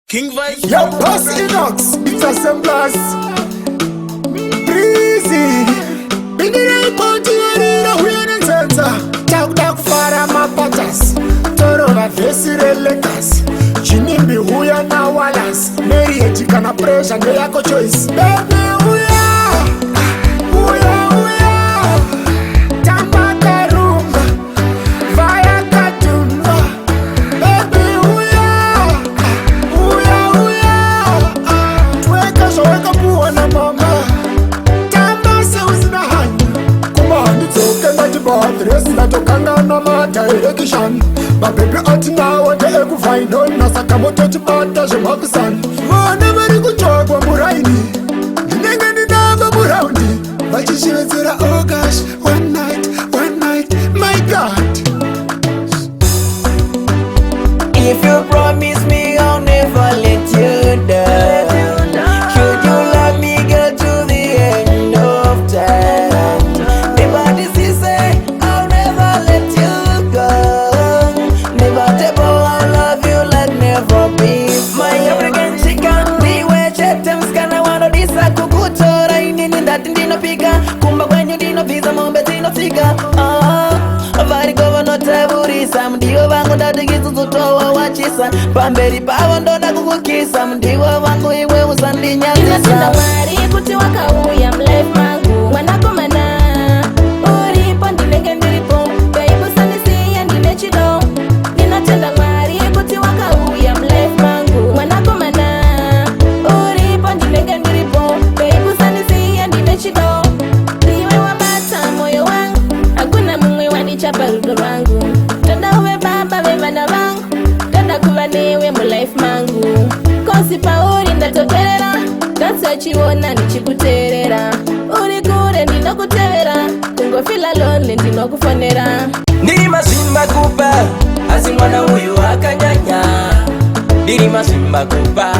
King Vibes. Yo, Boss Inox, it's a semblance. Breezy. Biggie Ponti, we're in center. Talk for my patas. Toro na vesi relakas. Chinimbi huya na walas. Mary ejikana pressure, nde yako choice. Baby, huya. Tamba karunga. Vaya katunga. Baby, weka buwa na mama. Tamba se uzina hanya. Kumandi toke ngati bathres. Natokanga na direction. My baby atina wate eku find on. Nasaka moto chibata jemakusan. Wana mari kuchogwa muraini. Ninenge ninaga muraundi. Vachishivetsera oh gosh. One night, my God. If you promise me I'll never let you down, should you love me girl to the end of time? Never this say I'll never let you go. Never table I love you like never before. My African chicken, niwe chetem skana wano disa kukutora inini ndati ndino pika kumba kwenye dino visa mombe dino fika. Vari governor taburisa mdiwo vangu ndatikizu zutowa wachisa pamberi pavo ndonda kukukisa mdiwo vangu iwe usandinyazisa. Inatenda wari kuti wakauya mlife mangu mwanakomana uripo ndinenge ndiripo baibu sandisiya ndine chido. Inatenda wari kuti wakauya mlife mangu mwanakomana uripo ndinenge ndiripo baibu sandisiya ndine chido. Ndiwe wabata moyo wangu hakuna mumwe wanichapa rudo rwangu. Toda uwe baba vevana vangu toda kuva newe mulife mangu. Kosi pauri ndatoterera ndatsachiona ndichikuteerera. Uri kure ndinokutevera kungofila lonely ndinokufonera. Ndiri mazimba kupa asi mwana uyu akanyanya. Ndiri mazimba kupa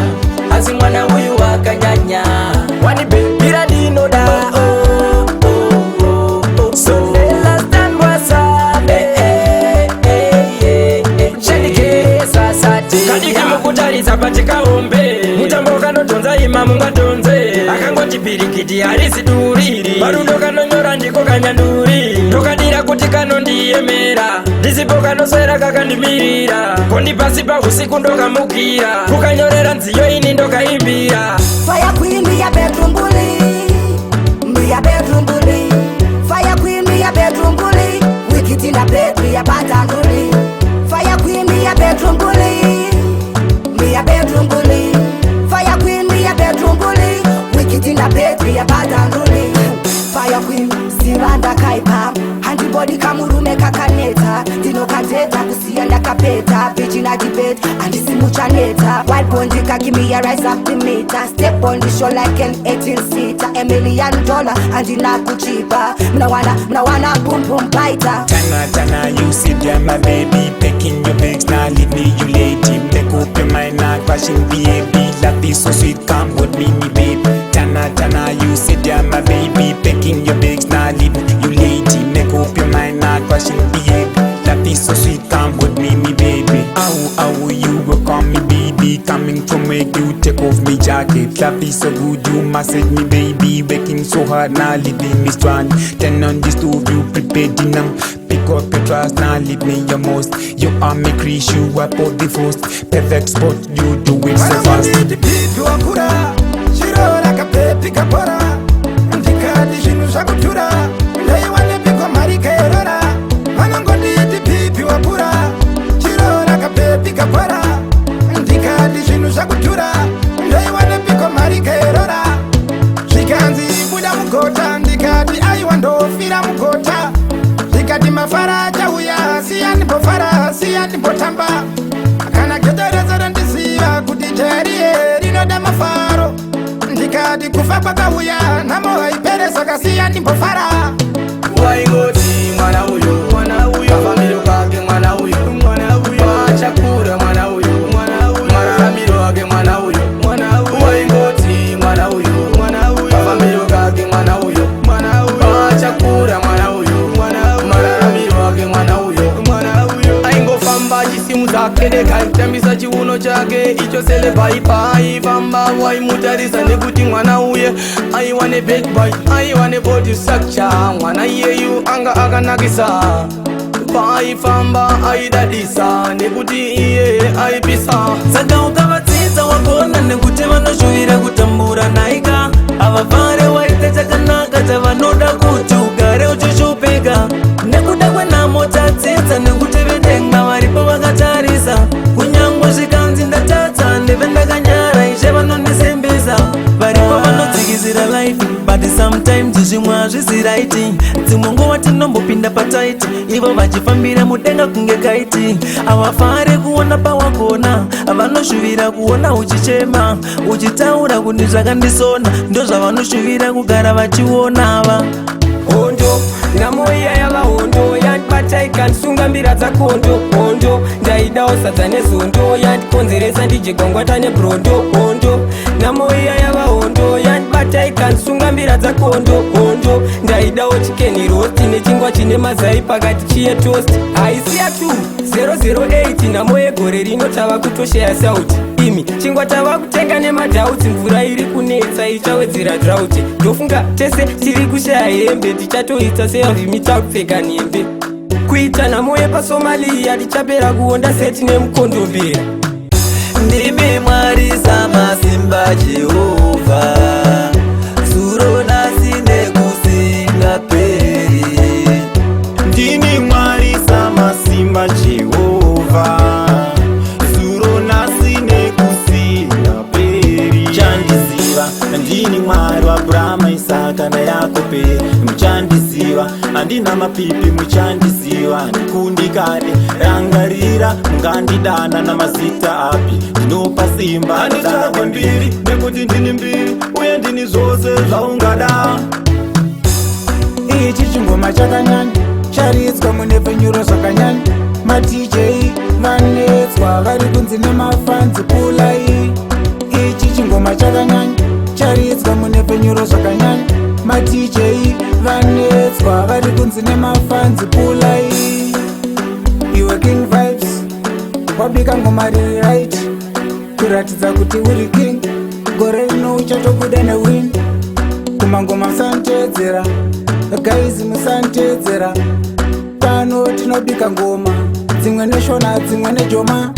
asi mwana uyu akanyanya. Wani bebira ndinoda so last time was kadiki mukutaritsa patikaombe mutambo kanotonza ima mungatonze akangoti pirikiti harisi duriri parudo kanonyora ndiko kanyanduri tokadira kuti kanondiyemera ndisipo kanoswera kakandimirira kondipasi pausiku ndokamukira kukanyorera nziyo ini ndokaimbira. Fire queen me a bedroom bully, me a bedroom bully. Fire queen me a bedroom bully, wicked in a bed me a bad and bully. Fire queen me a bedroom bully, me a bedroom bully. Fire queen me a bedroom bully, wicked in a bed me a bad and bully. Fire queen siranda kaipa, antibody kamurume kakaneta, dino kanteta kusienda kapeta, bitch in a debate and this mucha neta. White bondi kaki me a rise up the meter, step on the show like an 18-seater, $1 million and inaku cheaper. Mna wanna boom boom biter. Tana, you sit there my baby, packing your bags now leave me you lady. Take up your mind now, crashing baby, love is so sweet, come with me babe. Tana, you sit there my baby, packing your bags now leave me you lady. Make up your mind now, crashing baby, love is so sweet, come with me baby. How you will call me baby, coming to make you take off me jacket. Love is so good, you massage me baby, working so hard now leaving me strand. Turn on the stove, you prepare dinner. Pick up your trust, now leave me your most. You are me crease, you are both the first. Perfect spot, you do it so fast. Pipi wakura shirora kapepi kapora ndikati zvinhu zvakutura ndaiwane pikwa mari kaerora vanongonditi pipi wakura shirora kapepi kapora ndikati zvinhu zvakutura ndaiwane pikwa mari kaerora zvikanzi buda mugota ndikati aiwa ndofira mugota zvikati mafara achauya siyanimbofara siyanimbotamba kana gedherezo rondiziva kuti jariye rinoda mafaro ndikati kufa kwakauya nhamo haiperesa kasiya ndimbofara. Waingoti mwana uyu kafamiro kake mwana uyu wachakura mwana uyu mararamiro wake mwana uyu waingoti mwana uyu kafamiro kake mwana uyu wachakura mwana uyu mararamiro wake mwana uyu aingofamba chisimu zake dekaichambisa chiuno chiuno chake icho selebaibai famba waimutarisa nekuti mwana uye aiwane big boy aiwane body structure mwana iyeyu anga akanakisa paifamba aidadisa nekuti iye aipisa saka ukavatsitsa wakona nekuti vanoshuvira kutambura naika avafare waite chakanaka chavanoda kuti ugare uchishupika nekuda kwenhamo tatsitsa nekuti vedenga varipo vakatarisa kunyangwe zvikanzi ndatadza ndeve ndakanyara ishe vanondisembesa varipo vanodzikisira life but sometimes zvimwe hazviziraiti dzimwe nguva tinombopinda pataiti ivo vachifambira mudenga kunge kaiti avafare kuona pawakona vanoshuvira kuona uchichema uchitaura kuti zvakandisona ndo zvavanoshuvira kugara vachiona hondo namoiya yava hondo yandibata ikandisunga mbira dzakondo hondo ndaidawo sadza nezondo yandikonzeresa ndijegwangwata nebrondo hondo namoiya yava hondo yandibata ikandisunga mbira dzakondo hondo ndaidawo chikeni rosti nechingwa chine mazai pakati chiye tost haisiya 2008 nhamo yegore rino tava kutosheya sauti imi chingwa tava kutenga nemadhauti mvura iri kunetsa ichawedzera drauti ndofunga tese tiri kushaya hembe tichatoita sevimita kupfeka nhembe kuita nhamo yepasomalia tichapera kuonda seti nemukondombera ndimi mwari samasimba jehovha zuro nasi nekusingaperi ndini mwari samasimba jehovha zuro nasi nekusingaperi muchandiziva ndini mwari waabhurama isaka nayakobe muchandiziva handina mapipi muchandiziva ndikundikade rangarira mungandidana namazita api ndinopa simba handitsvagwe mbiri nekuti ndini mbiri uye ndini zvose zvaungada ichi chingoma chakanyanya charidzwa munepfenyuro zvakanyanya madj vanetswa vari kunzi nemafanzi pulai ichi chingoma chakanyanya charidzwa munepfenyuro zvakanyanya madj vanetswa vari kunzi nemafanzi pulai iwe king vibes wabika ngoma riri right kuratidza kuti uri king gore rino uchatobuda newin kumangoma musanteedzera gaizi musanteedzera pano tinobika ngoma dzimwe neshona dzimwe nejoma